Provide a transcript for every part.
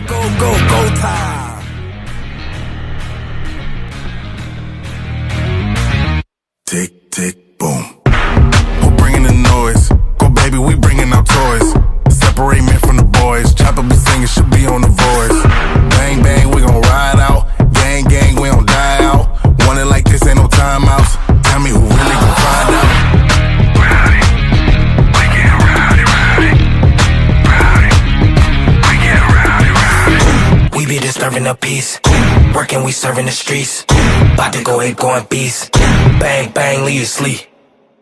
go time. Tick, tick, boom. Who bringing the noise? Go baby, we bringing our toys. Separate men from the boys. Chopper be singing, should be on the voice. Bang, bang, we gon' ride out. Gang, gang, we don't die out. Want it like this, ain't no timeouts. Tell me who really gon' find out. Rowdy, we get rowdy, rowdy. Rowdy, we get rowdy, rowdy. We be disturbing the peace. Working, we serving the streets. About to go ape, going beast. Bang, bang, leave you sleep.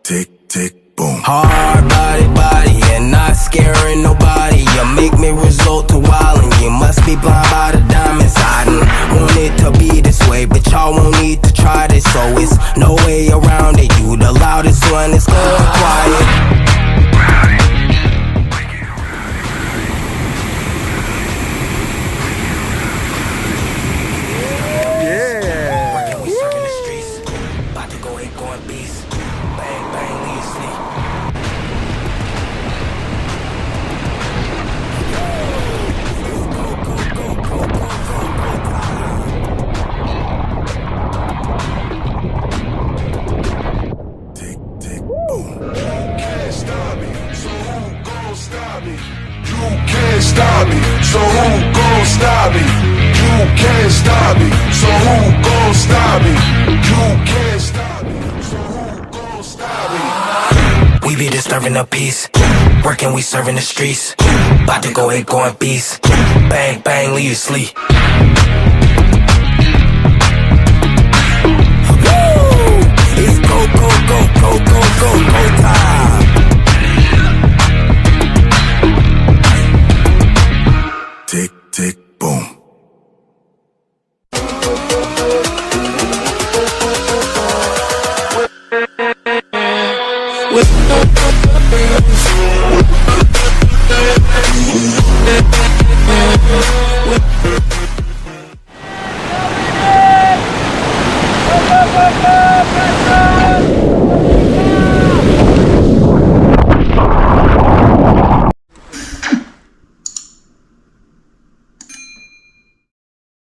Tick, tick, boom. Hard body, and not scaring nobody. You make me resort to wildin'. You must be blind by the diamonds. I didn't want it to be this way, but y'all won't need to try this. So it's no way around it. You the loudest one, it's going quiet. Rowdy, we get rowdy, Yeah. Working, we serving the streets. About to go ape, going beast. Bang, bang, leave you sleep. Tick, tick, boom. Can't stop me, so who gon' stop me? You can't stop me, so who gon' stop me? You can't stop me, so who gon' stop me? You can't stop me, so who gon' stop me? We be disturbing the peace. Working, we serving the streets. About to go ape, going beast. Bang, bang, leave you sleep. It's go time. Tick, tick, boom. With